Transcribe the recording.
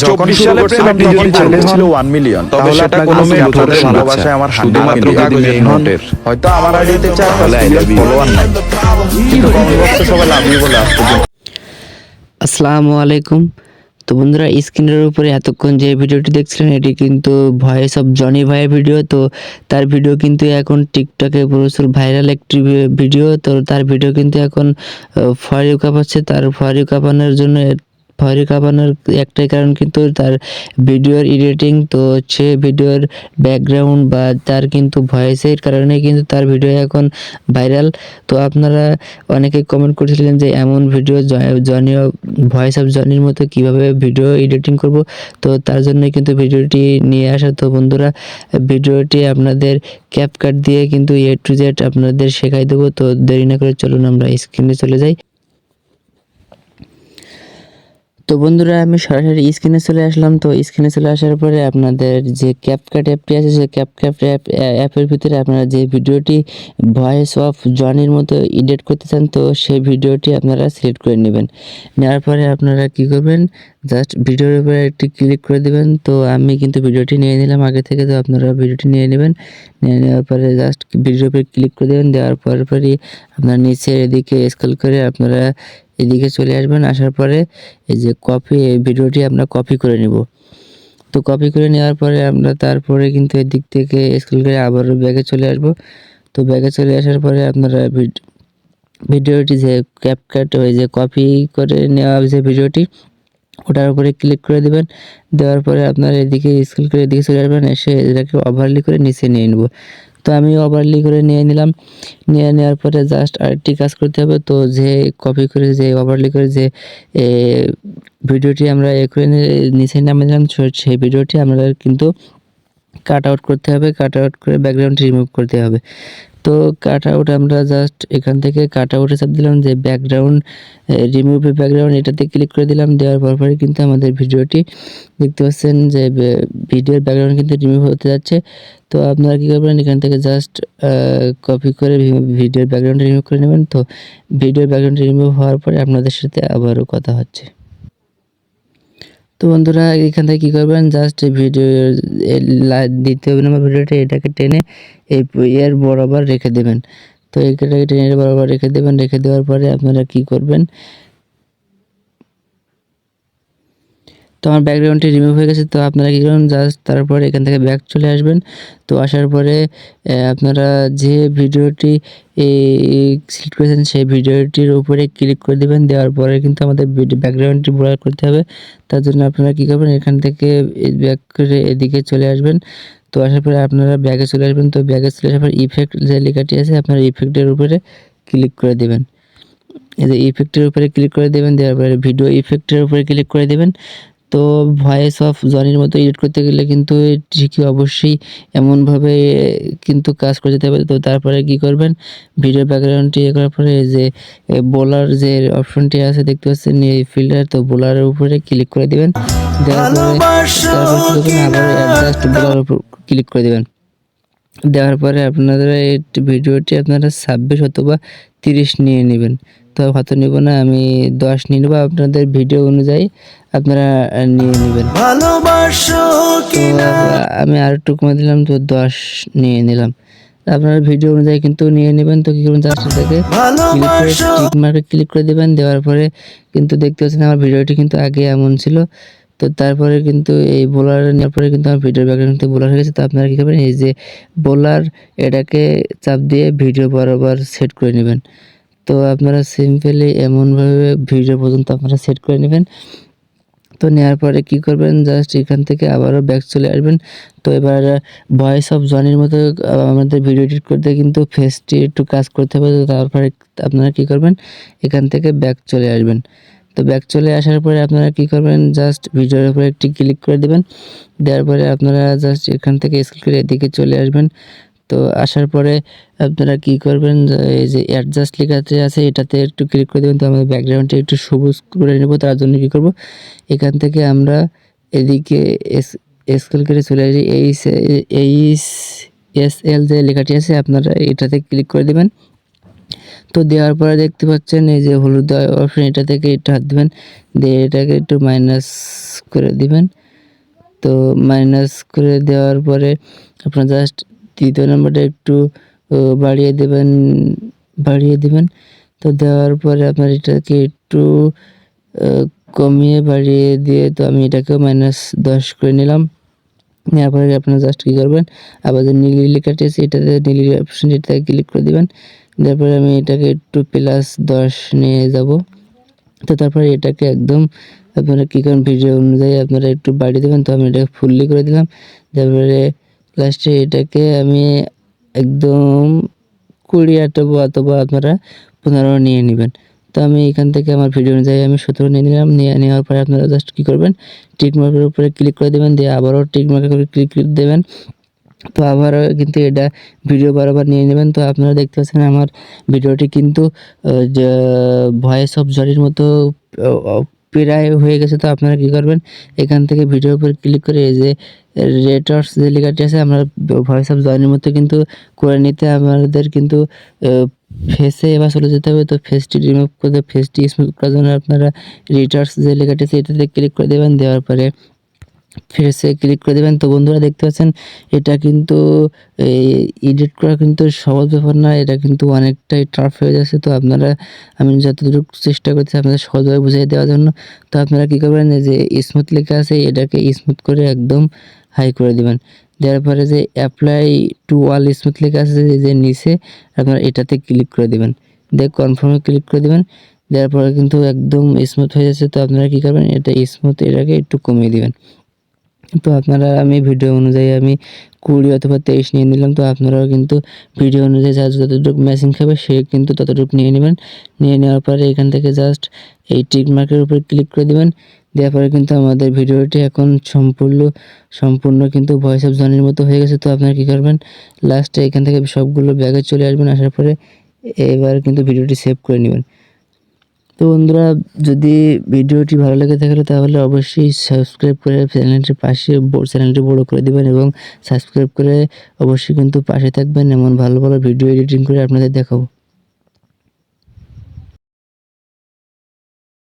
যখন শুরু করছিলাম তখন চ্যালেঞ্জ ছিল 1 মিলিয়ন, তবে সেটা কোনো মেয়ে আপনাদের ভালোবাসায় আমার শুধুমাত্র কাগজের নোটের। হয়তো আমার আইডিতে 4-5 মিলিয়ন ফলোয়ার নাই, কিন্তু কমেন্ট বক্সে সবাই লাভ ইউ বলে আজ পর্যন্ত। আসসালামু আলাইকুম। তো বন্ধুরা, স্ক্রিনের উপরে এতক্ষণ যে ভিডিওটি দেখছিলেন এটি কিন্তু ভয়েস অফ জনি ভাইয়ের ভিডিও। তো তার ভিডিও কিন্তু এখন টিকটকে প্রচুর ভাইরাল একটি ভিডিও। তো তার ভিডিও কিন্তু এখন ফর ইউ কাঁপাচ্ছে। তার ফর ইউ কাঁপানোর জন্য একটাই কারণ, কিন্তু তার ভিডিওর এডিটিং। তো সে ভিডিওর ব্যাকগ্রাউন্ড বা তার কিন্তু ভয়েসের কারণে কিন্তু তার ভিডিও এখন ভাইরাল। তো আপনারা অনেকে কমেন্ট করেছিলেন যে এমন ভিডিও জনি ভয়েস অফ জনির মতো কিভাবে ভিডিও এডিটিং করব। তো তার জন্য কিন্তু ভিডিওটি নিয়ে আসা। তো বন্ধুরা, ভিডিওটি আপনাদের ক্যাপকাট দিয়ে কিন্তু A to Z আপনাদের শেখাই দেবো। তো দেরি না করে চলুন আমরা স্ক্রিনে চলে যাই। তো বন্ধুরা, আমি সরাসরি স্ক্রিনে চলে আসলাম। তো স্ক্রিনে চলে আসার পরে আপনাদের যে ক্যাপকাট অ্যাপটি আছে, সেই ক্যাপকাট অ্যাপের ভিতরে আপনারা যে ভিডিওটি ভয়েস অফ জনির মতো এডিট করতে চান, তো সেই ভিডিওটি আপনারা সিলেক্ট করে নেবেন। নেওয়ার পরে আপনারা কি করবেন, জাস্ট ভিডিওর উপরে একটি ক্লিক করে দেবেন। তো আমি কিন্তু ভিডিওটি নিয়ে নিলাম আগে থেকে, তো আপনারা ভিডিওটি নিয়ে নেবেন। নিয়ে নেওয়ার পরে জাস্ট ভিডিওর উপরে ক্লিক করে দেবেন। দেওয়ার পরই আপনার নিচে এদিকে স্ক্রল করে আপনারা এদিকে চলে আসবেন। আসার পরে এই যে কপি, এই ভিডিওটি আমরা কপি করে নেব। তো কপি করে নেওয়ার পরে আমরা তারপরে কিন্তু এদিক থেকে স্ক্রল করে আবারও ব্যাগে চলে আসব। তো ব্যাগে চলে আসার পরে আপনারা ভিডিওটি যে ক্যাপকাট ওই যে কপি করে নেওয়া যে ভিডিওটি, ওটার উপরে ক্লিক করে দেবেন। দেওয়ার পরে আপনারা এদিকে স্ক্রল করে এদিকে চলে আসবেন, এসে এটাকে ওভারলি করে নিচে নিয়ে নেব। তো আমি ওভারলি করে নিয়ে নিলাম। নিয়ে নেওয়ার পরে জাস্ট আরেকটি কাজ করতে হবে। তো যে কপি করে যে ওভারলি করে যে ভিডিওটি আমরা করে নিচে নামিয়ে দিলাম, সেই ভিডিওটি আমরা কিন্তু কাট আউট করতে হবে। কাট আউট করে ব্যাকগ্রাউন্ডটি রিমুভ করতে হবে। তো কাট আউট আমরা জাস্ট এখান থেকে কাট আউটে চাপ দিলাম, যে ব্যাকগ্রাউন্ড রিমুভ ব্যাকগ্রাউন্ড, এটাতে ক্লিক করে দিলাম। দেওয়ার পরে কিন্তু আমাদের ভিডিওটি দেখতে পাচ্ছেন যে ভিডিওর ব্যাকগ্রাউন্ড কিন্তু রিমুভ হতে যাচ্ছে। তো আপনারা কী করবেন, এখান থেকে জাস্ট কপি করে ভিডিওর ব্যাকগ্রাউন্ড রিমুভ করে নেবেন। তো ভিডিওর ব্যাকগ্রাউন্ড রিমুভ হওয়ার পরে আপনাদের সাথে আবারও কথা হচ্ছে। তো বন্ধুরা, এখান থেকে কী করবেন, জাস্ট ভিডিও দিতে হবে না ভিডিওটা, এটাকে টেনে এর বরাবর রেখে দেবেন। তো এটাকে টেনে বরাবর রেখে দেবেন। রেখে দেওয়ার পরে আপনারা কি করবেন, তো আমার ব্যাকগ্রাউন্ডটি রিমুভ হয়ে গেছে। তো আপনারা কী করবেন, জাস্ট তারপরে এখান থেকে ব্যাক চলে আসবেন। তো আসার পরে আপনারা যে ভিডিওটি সিলেক্ট করেছেন সেই ভিডিওটির উপরে ক্লিক করে দেবেন। দেওয়ার পরে কিন্তু আমাদের ব্যাকগ্রাউন্ডটি ব্লার করতে হবে। তার জন্য আপনারা কী করবেন, এখান থেকে ব্যাক করে এদিকে চলে আসবেন। তো আসার পরে আপনারা ব্যাগে চলে আসবেন। তো ব্যাগে চলে আসার পর ইফেক্ট যে লেখাটি আছে, আপনারা ইফেক্টের উপরে ক্লিক করে দেবেন। এই যে ইফেক্টের উপরে ক্লিক করে দেবেন। দেওয়ার পরে ভিডিও ইফেক্টের উপরে ক্লিক করে দেবেন। তো ভয়েস অফ জনির মতো এডিট করতে গেলে কিন্তু ঠিকই অবশ্যই এমনভাবে কিন্তু কাজ করে যেতে হবে। তো তারপরে কি করবেন, ভিডিও ব্যাকগ্রাউন্ডটি করার পরে যে বোলার যে অপশনটি আছে দেখতে পাচ্ছেন, এই ফিল্টার, তো বোলারের উপরে ক্লিক করে দেবেন। দেওয়ার পরে তারপর কি করবেন, আবার অ্যাডজাস্ট বোলারের উপর ক্লিক করে দেবেন। দেওয়ার পরে আপনারা এই ভিডিওটি আপনারা 26 অথবা 30 নিয়ে নেবেন। তো হয়তো নেব না, আমি 10 নিয়ে নেবো। আপনাদের ভিডিও অনুযায়ী আপনারা নিয়ে নেবেন। তো আমি আর একটু কমে দিলাম, তো 10 নিয়ে নিলাম। আপনারা ভিডিও অনুযায়ী কিন্তু নিয়ে নেবেন। তো কী করবেন, জাস্ট এটাকে টিক মার্কে ক্লিক করে দেবেন। দেওয়ার পরে কিন্তু দেখতে পাচ্ছেন আমার ভিডিওটি কিন্তু আগে এমন ছিল। তো তারপরে কিন্তু এই বোলার নেওয়ার পরে কিন্তু আমার ভিডিওর ব্যাকগ্রাউন্ড কিন্তু বোলার হয়ে গেছে। তো আপনারা কী করবেন, এই যে বোলার, এটাকে চাপ দিয়ে ভিডিও বরাবর সেট করে নেবেন। তো আপনারা সিম্পলি এমনভাবে ভিডিও পর্যন্ত আপনারা সেট করে নেবেন। তো নেওয়ার পরে কী করবেন, জাস্ট এখান থেকে আবারও ব্যাক চলে আসবেন। তো এবার ভয়েস অফ জনির মতো আমাদের ভিডিও এডিট করতে কিন্তু ফেসটি একটু কাজ করতে হবে। তো তারপরে আপনারা কী করবেন, এখান থেকে ব্যাক চলে আসবেন। তো ব্যাক চলে আসার পরে আপনারা কী করবেন, জাস্ট ভিডিওর উপরে একটি ক্লিক করে দেবেন। দেওয়ার পরে আপনারা জাস্ট এখান থেকে স্ক্রল করে এদিকে চলে আসবেন। তো আসার পরে আপনারা কি করবেন, এই যে অ্যাডজাস্ট লেখাতে আছে এটাতে একটু ক্লিক করে দেবেন। তো আমাদের ব্যাকগ্রাউন্ডটা একটু সবুজ করে নেব। তার জন্য কী করব, এখান থেকে আমরা এদিকে স্ক্রল করে চলে আসি, এইচ এস এল যে লেখাটি আছে আপনারা এটাতে ক্লিক করে দেবেন। তো দেওয়ার পরে দেখতে পাচ্ছেন এই যে হলুদ অপশন, এটা থেকে একটু হাত দিবেন, দিয়ে এটাকে একটু মাইনাস করে দিবেন। তো মাইনাস করে দেওয়ার পরে আপনার জাস্ট তৃতীয় নাম্বারটা একটু বাড়িয়ে দিবেন। তো দেওয়ার পরে আপনার এটাকে একটু কমিয়ে বাড়িয়ে দিয়ে, তো আমি এটাকেও -10 করে নিলাম। নেওয়ার পরে আপনারা জাস্ট কী করবেন, আবার যে নীল লেখাটি আছে এটাতে নীল অপশন, এটাতে ক্লিক করে দিবেন। দেওয়ার পরে আমি এটাকে একটু +10 নিয়ে যাব। তো তারপরে এটাকে একদম আপনারা কী করেন, ভিডিও অনুযায়ী আপনারা একটু বাড়িয়ে দেবেন। তো আমি এটাকে ফুললি করে দিলাম। তারপরে লাস্টে এটাকে আমি একদম 20 অথবা আপনারা 15 নিয়ে নেবেন। তো আমি এখান থেকে আমার ভিডিও অনুযায়ী আমি 17 নিয়ে নিলাম। নেওয়ার পরে আপনারা জাস্ট কী করবেন, টিক মার্কের উপরে ক্লিক করে দেবেন, দিয়ে আবারও টিক মার্কের উপরে ক্লিক করে দেবেন। তো আবারও কিন্তু এটা ভিডিও বরাবর নিয়ে নেবেন। তো আপনারা দেখতে পাচ্ছেন আমার ভিডিওটি কিন্তু যে ভয়েস অফ জনির মতো প্রায় হয়ে গেছে। তো আপনারা কী করবেন, এখান থেকে ভিডিওর উপর ক্লিক করে এই যে রেটার্স যে লেখাটি আছে, আমরা ভয়েস অফ জনির মতো কিন্তু করে নিতে আমাদের কিন্তু ফেসে এবার চলে যেতে হবে। তো ফেসটি রিমুভ করে ফেসটি স্মুথ করার জন্য আপনারা রিটার্স যে লেখাটি আছে এটাতে ক্লিক করে দেবেন। দেওয়ার পরে ফেসে ক্লিক করে দেবেন। তো বন্ধুরা দেখতে পাচ্ছেন এটা কিন্তু এডিট করা কিন্তু সহজ ব্যাপার না, এটা কিন্তু অনেকটাই টাফ হয়ে যাচ্ছে। তো আপনারা, আমি যতটুকু চেষ্টা করছি আপনাদের সহজভাবে বুঝিয়ে দেওয়ার জন্য। তো আপনারা কী করবেন, যে স্মুথ লেখা আছে এটাকে স্মুথ করে একদম হাই করে দিবেন। দেওয়ার পরে যে অ্যাপ্লাই টু অল স্মুথ লেখা আছে যে নিচে, আপনারা এটাতে ক্লিক করে দেবেন, দিয়ে কনফার্মে ক্লিক করে দেবেন। দেওয়ার পরে কিন্তু একদম স্মুথ হয়ে যাচ্ছে। তো আপনারা কী করবেন, এটা স্মুথ এটাকে একটু কমিয়ে দিবেন। তো আপনারা, আমি ভিডিও অনুযায়ী আমি 20 অথবা 23 নিয়ে নিলাম। তো আপনারাও কিন্তু ভিডিও অনুযায়ী যার যতটুকু ম্যাচিং খাবে সে কিন্তু ততটুকু নিয়ে নেবেন। নিয়ে নেওয়ার পরে এখান থেকে জাস্ট এই টিক মার্কের উপর ক্লিক করে দেবেন। দেওয়ার পরে কিন্তু আমাদের ভিডিওটি এখন সম্পূর্ণ কিন্তু ভয়েস অফ জনির মতো হয়ে গেছে। তো আপনারা কী করবেন, লাস্টে এখান থেকে সবগুলো ব্যাগে চলে আসবেন। আসার পরে এবার কিন্তু ভিডিওটি সেভ করে নেবেন। তো বন্ধুরা, যদি ভিডিওটি ভালো লেগে থাকে তাহলে অবশ্যই সাবস্ক্রাইব করে চ্যানেলটি বড় করে দিবেন, এবং সাবস্ক্রাইব করে অবশ্যই কিন্তু পাশে থাকবেন। এমন ভালো ভালো ভিডিও এডিটিং করে আপনাদের দেখাবো।